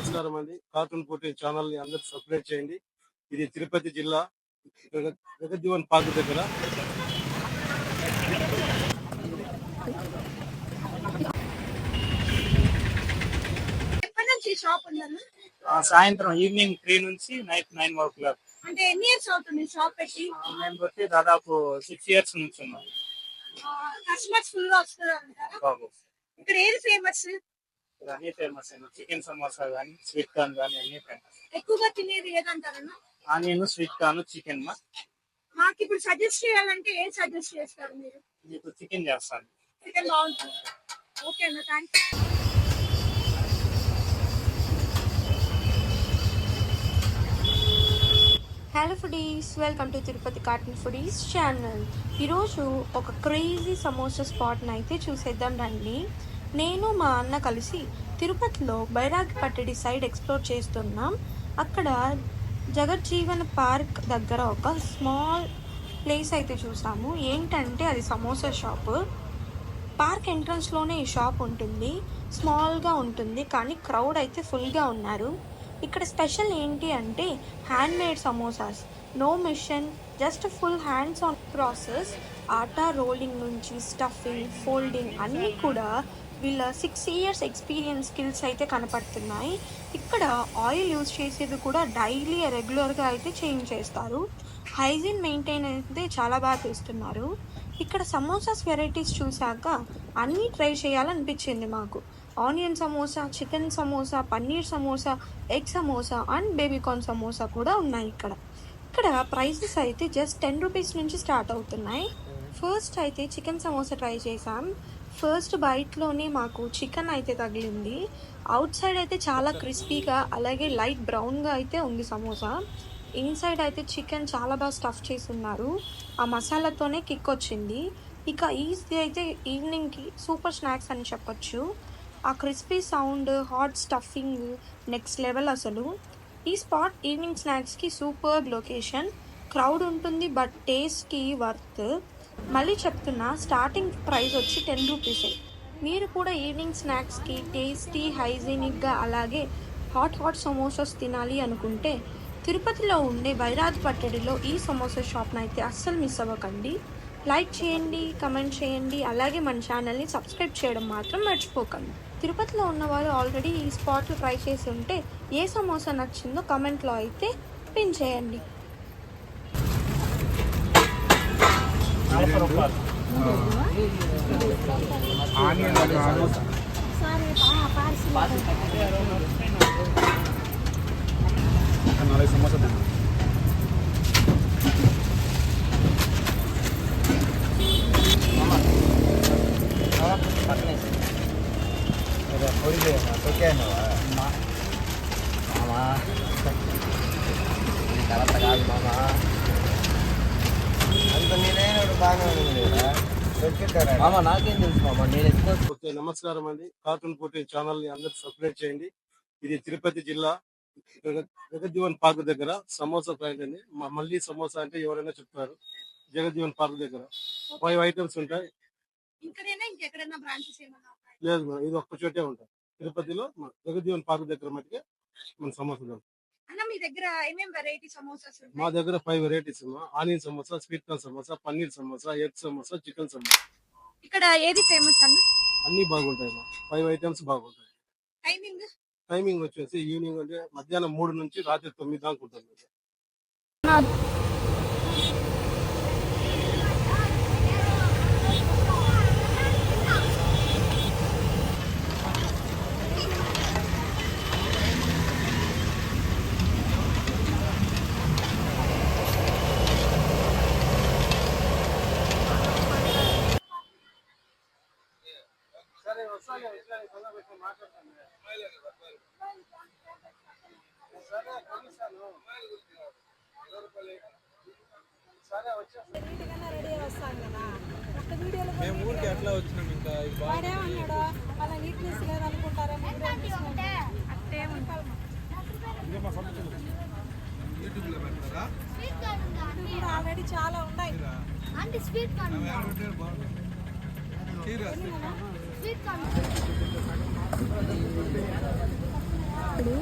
నమస్కారం అండి. కార్టూన్ పోటీ ఛానల్ ని అందరూ సబ్స్క్రైబ్ చేయండి. ఇది తిరుపతి జిల్లా జగజ్జీవన్ పార్క్ దగ్గర. సాయంత్రం ఈవినింగ్ 3 నుంచి నైట్ 9 వరకు. అంటే ఎన్ని ఇయర్స్ అవుతుంది షాప్ పెట్టి? మేము వచ్చి దాదాపు 6 ఇయర్స్ నుంచి ఉన్నాం. కస్టమర్స్ ఫుల్ గా వస్తున్నారు బాబు ఇక్కడ ఏది ఫేమస్? అన్ని ఫేమస్ అండి. చికెన్ సమోసా కానీ స్వీట్ కార్న్ కానీ అన్ని ఫేమస్. ఎక్కువగా తినేది ఏదంటారన్నా? Onion, sweet corn, chicken. మాకు ఇప్పుడు సజెస్ట్ చేయాలంటే ఏం సజెస్ట్ చేస్తారు మీరు? మీకు చికెన్ చేస్తాను. చికెన్ బాగుంటుంది. ఓకే అన్న, thank you. Hello foodies, welcome to Tirupati cartoon foodies channel. ఈరోజు ఒక క్రేజీ సమోసా స్పాట్ని అయితే చూసేద్దాం రండి. నేను మా అన్న కలిసి తిరుపతిలో బైరాగి పట్టడి సైడ్ ఎక్స్ప్లోర్ చేస్తున్నాం. అక్కడ జగజ్జీవన్ పార్క్ దగ్గర ఒక స్మాల్ ప్లేస్ అయితే చూసాము. ఏంటంటే అది సమోసా షాప్. పార్క్ ఎంట్రన్స్లోనే ఈ షాప్ ఉంటుంది. స్మాల్గా ఉంటుంది కానీ క్రౌడ్ అయితే ఫుల్గా ఉన్నారు. ఇక్కడ స్పెషల్ ఏంటి అంటే handmade samosas, no machine, just full hands on process. Atta rolling నుంచి స్టఫింగ్, ఫోల్డింగ్ అన్నీ కూడా వీళ్ళ 6 ఇయర్స్ ఎక్స్పీరియన్స్ స్కిల్స్ అయితే కనపడుతున్నాయి. ఇక్కడ ఆయిల్ యూజ్ చేసేది కూడా డైలీ రెగ్యులర్గా అయితే చేంజ్ చేస్తారు. హైజీన్ మెయింటైన్ అయితే చాలా బాగా చేస్తున్నారు. ఇక్కడ సమోసాస్ వెరైటీస్ చూసాక అన్నీ ట్రై చేయాలనిపించింది మాకు. Onion samosa, chicken samosa, paneer samosa, egg samosa and baby corn samosa కూడా ఉన్నాయి. ఇక్కడ ప్రైసెస్ అయితే జస్ట్ 10 రూపీస్ నుంచి స్టార్ట్ అవుతున్నాయి. ఫస్ట్ అయితే చికెన్ సమోసా ట్రై చేసాం. ఫస్ట్ బైట్లోనే మాకు చికెన్ అయితే తగిలింది. అవుట్ సైడ్ అయితే చాలా క్రిస్పీగా, అలాగే లైట్ బ్రౌన్గా అయితే ఉంది సమోసా. ఇన్సైడ్ అయితే చికెన్ చాలా బాగా స్టఫ్ చేసి ఉన్నారు. ఆ మసాలాతోనే కిక్ వచ్చింది. ఇక ఇది అయితే ఈవినింగ్కి సూపర్ స్నాక్స్ అని చెప్పొచ్చు. ఆ crispy sound, hot stuffing next level అసలు. ఈ స్పాట్ ఈవినింగ్ స్నాక్స్కి సూపర్ లొకేషన్. క్రౌడ్ ఉంటుంది బట్ టేస్ట్కి వర్త్. మళ్ళీ చెప్తున్నా, స్టార్టింగ్ ప్రైస్ వచ్చి 10 రూపీసే. మీరు కూడా ఈవినింగ్ స్నాక్స్కి టేస్టీ, హైజీనిక్గా అలాగే హాట్ సమోసాస్ తినాలి అనుకుంటే తిరుపతిలో ఉండే బైరాగి పట్టడిలో ఈ సమోసా షాప్ని అయితే అస్సలు మిస్ అవ్వకండి. లైక్ చేయండి, కమెంట్ చేయండి, అలాగే మన ఛానల్ని సబ్స్క్రైబ్ చేయడం మాత్రం మర్చిపోకండి. తిరుపతిలో ఉన్నవారు ఆల్రెడీ ఈ స్పాట్లు ట్రై చేసి ఉంటే ఏ సమోసా నచ్చిందో కమెంట్లో అయితే పిన్ చేయండి. నాకేం తెలుసు మామ, ఓకే, నమస్కారం అండి. కార్టూన్ పోటీ ఛానల్ ని అందరూ సబ్స్క్రైబ్ చేయండి. ఇది తిరుపతి జిల్లా జగజ్జీవన్ పార్క్ దగ్గర సమోసా పాయింట్ అండి. మళ్ళీ సమోసా అంటే ఎవరైనా చెప్తారు. జగజ్జీవన్ పార్క్ దగ్గర 5 ఐటమ్స్ ఉంటాయి. లేదు మేడం, ఇది ఒక్క చోటే ఉంటాయి. తిరుపతిలో జగజ్జీవన్ పార్క్ దగ్గర మటుకే మన సమోసా దొరుకుతుంది. మీ దగ్గర ఏమేం వెరైటీ సమోసాస్? మా దగ్గర 5 varieties. Onion samosa, sweet corn samosa, paneer samosa, egg samosa, chicken samosa. ఇక్కడ ఏది ఫేమస్ అన్న? అన్ని బాగుంటాయి. 5 ఐటమ్స్ బాగుంటాయి. టైమింగ్ వచ్చేసి ఈవినింగ్ అంటే మధ్యాహ్నం 3 నుంచి రాత్రి 9 దాకా ఉంటుంది. మేము ఊరికి ఎట్లా వచ్చినాం ఇంకా అలా నీట్నెస్ లేదనుకుంటారా? యూట్యూబ్ లో పెడతారా? ఆల్రెడీ చాలా ఉన్నాయి. స్వీట్ కార్న్ ఇప్పుడు